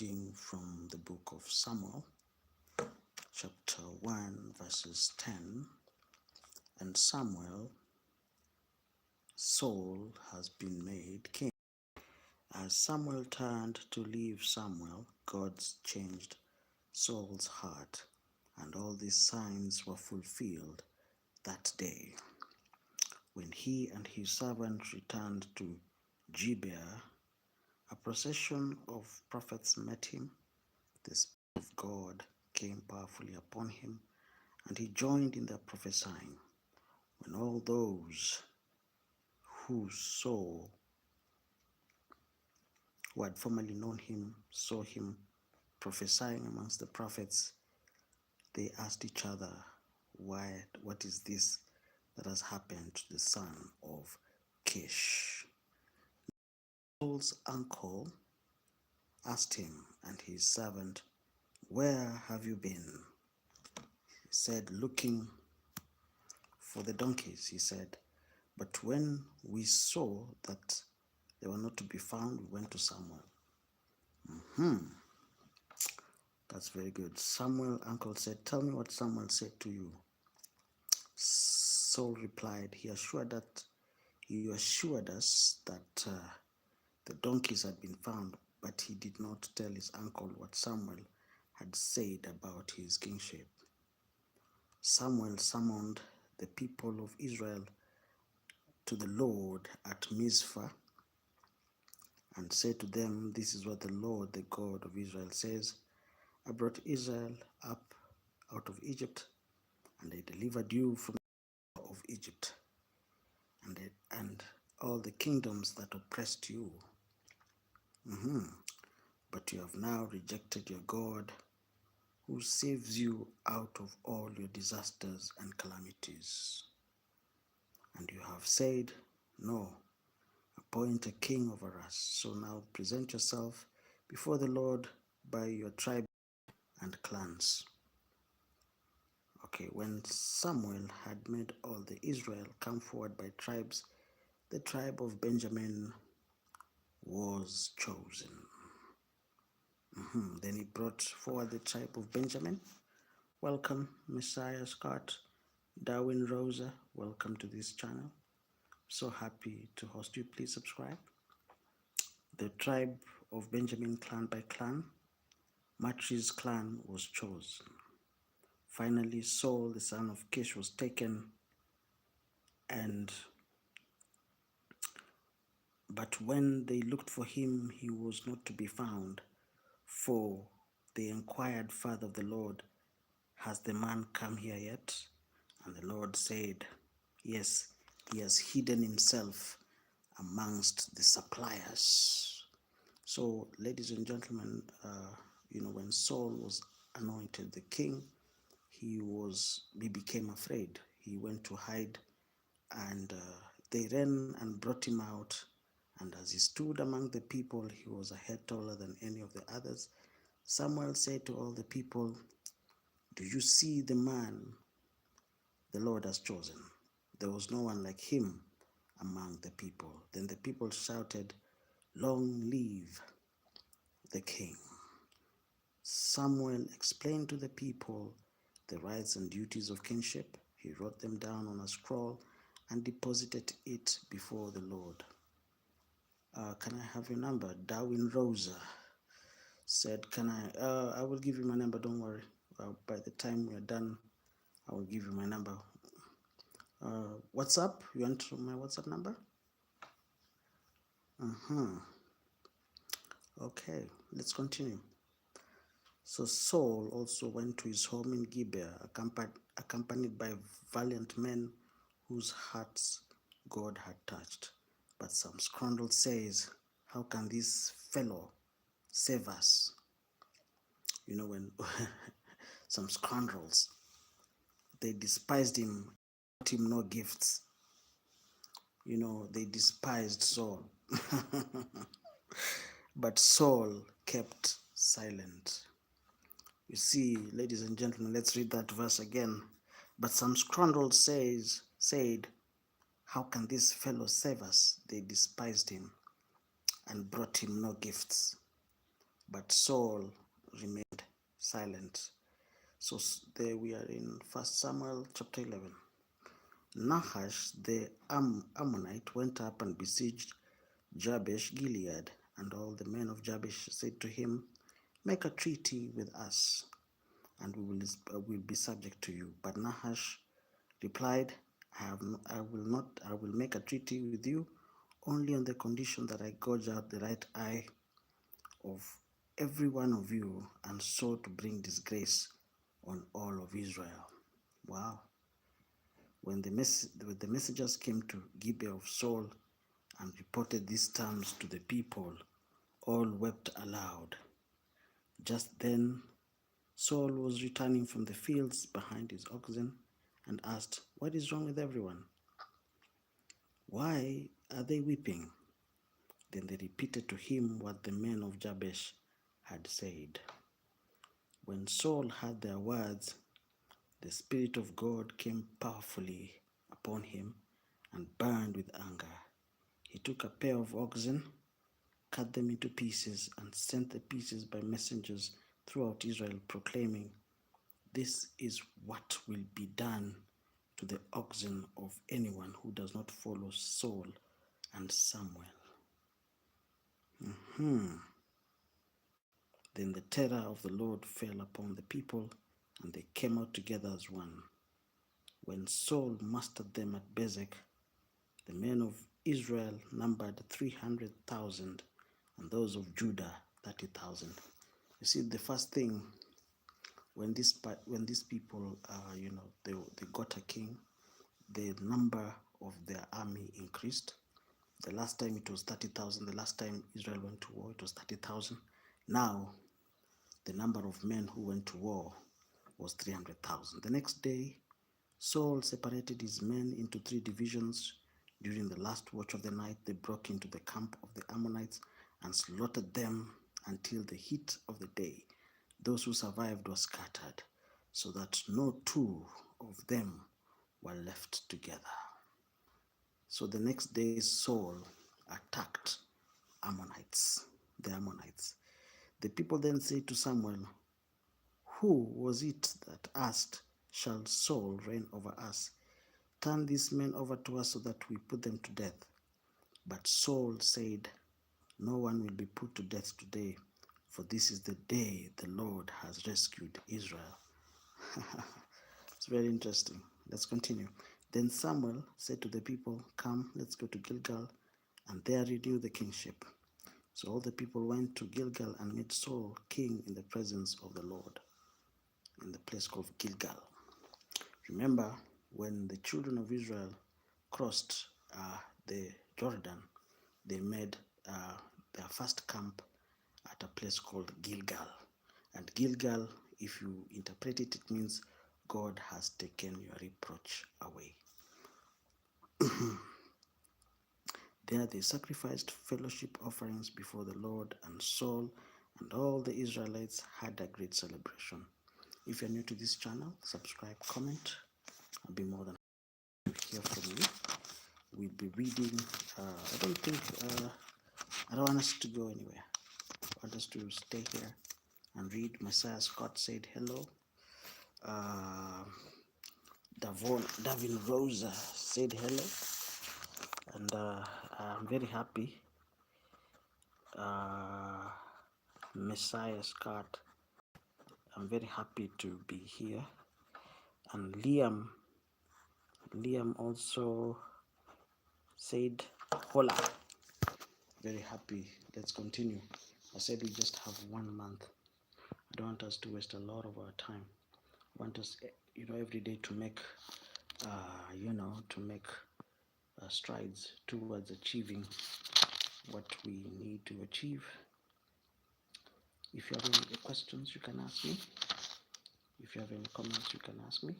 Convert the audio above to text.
reading from the book of Samuel, chapter 1, verses 10. And Saul has been made king. As Samuel turned to leave Samuel, God changed Saul's heart, and all these signs were fulfilled that day. When he and his servant returned to Gibeah, a procession of prophets met him. The Spirit of God came powerfully upon him, and he joined in their prophesying. When all those who had formerly known him saw him prophesying amongst the prophets, they asked each other, what is this that has happened to the son of Kish? Saul's uncle asked him and his servant, where have you been? He said, looking for the donkeys, he said. But when we saw that they were not to be found, we went to Samuel. That's very good. Samuel, uncle said, tell me what Samuel said to you. Saul replied, he assured us that the donkeys had been found, but he did not tell his uncle what Samuel had said about his kingship. Samuel summoned the people of Israel to the Lord at Mizpah and said to them, this is what the Lord, the God of Israel, says. I brought Israel up out of Egypt, and I delivered you from the power of Egypt and all the kingdoms that oppressed you. But you have now rejected your God, who saves you out of all your disasters and calamities. And you have said, no, appoint a king over us. So now present yourself before the Lord by your tribe and clans. Okay, when Samuel had made all the Israel come forward by tribes, the tribe of Benjamin was chosen. Then he brought forward the tribe of Benjamin. Welcome, Messiah Scott, Darwin Rosa. Welcome to this channel. So happy to host you. Please subscribe. The tribe of Benjamin, clan by clan, Matri's clan was chosen. Finally, Saul, the son of Kish, was taken, but when they looked for him, he was not to be found. For they inquired further of the Lord, has the man come here yet? And the Lord said, yes, he has hidden himself amongst the suppliers. So, ladies and gentlemen, when Saul was anointed the king, he became afraid. He went to hide, and they ran and brought him out. And as he stood among the people, he was a head taller than any of the others. Samuel said to all the people, do you see the man the Lord has chosen? There was no one like him among the people. Then the people shouted, long live the king. Samuel explained to the people the rights and duties of kingship. He wrote them down on a scroll and deposited it before the Lord. Can I have your number? Darwin Rosa said, I will give you my number, don't worry. By the time we're done, I will give you my number. WhatsApp, you want my WhatsApp number? Okay, let's continue. So Saul also went to his home in Gibeah, accompanied by valiant men whose hearts God had touched. But some scoundrel says, how can this fellow save us? When some scoundrels, they despised him, brought him no gifts. They despised Saul. But Saul kept silent. You see, ladies and gentlemen, let's read that verse again. But some scoundrels said, how can this fellow save us? They despised him and brought him no gifts. but Saul remained silent. So there we are in 1 Samuel chapter 11. Nahash the Ammonite went up and besieged Jabesh Gilead, and all the men of Jabesh said to him, "Make a treaty with us, and we will be subject to you." But Nahash replied, I will make a treaty with you only on the condition that I gouge out the right eye of every one of you, and so to bring disgrace on all of Israel. Wow. When the messengers came to Gibeah of Saul and reported these terms to the people, all wept aloud. Just then, Saul was returning from the fields behind his oxen and asked, "What is wrong with everyone? Why are they weeping?" Then they repeated to him what the men of Jabesh had said. When Saul heard their words, the Spirit of God came powerfully upon him and burned with anger. He took a pair of oxen, cut them into pieces, and sent the pieces by messengers throughout Israel, proclaiming, "This is what will be done to the oxen of anyone who does not follow Saul and Samuel." Then the terror of the Lord fell upon the people, and they came out together as one. When Saul mustered them at Bezek, the men of Israel numbered 300,000, and those of Judah 30,000. You see, the first thing when these people, they got a king, the number of their army increased. The last time it was 30,000. The last time Israel went to war, it was 30,000. Now, the number of men who went to war was 300,000. The next day, Saul separated his men into 3 divisions. During the last watch of the night, they broke into the camp of the Ammonites and slaughtered them until the heat of the day. Those who survived were scattered, so that no 2 of them were left together. So the next day, Saul attacked the Ammonites. The people then said to Samuel, "Who was it that asked, 'Shall Saul reign over us?' Turn these men over to us so that we put them to death." But Saul said, "No one will be put to death today, for this is the day the Lord has rescued Israel." It's very interesting. Let's continue. Then Samuel said to the people, "Come, let's go to Gilgal, and there renew the kingship." So all the people went to Gilgal and made Saul king in the presence of the Lord, in the place called Gilgal. Remember, when the children of Israel crossed the Jordan, they made their first camp at a place called Gilgal. And Gilgal, if you interpret it, it means God has taken your reproach away. There they sacrificed fellowship offerings before the Lord, and Saul and all the Israelites had a great celebration. If you're new to this channel, subscribe, comment. I'll be more than happy to hear from you. We'll be reading, I don't want us to go anywhere. I want us to stay here and read. Messiah Scott said hello. Davin Rosa said hello. And I'm very happy. Messiah Scott, I'm very happy to be here. And Liam also said hola. Very happy. Let's continue. I said we just have 1 month. I don't want us to waste a lot of our time. I want us, every day to make, strides towards achieving what we need to achieve. If you have any questions, you can ask me. If you have any comments, you can ask me.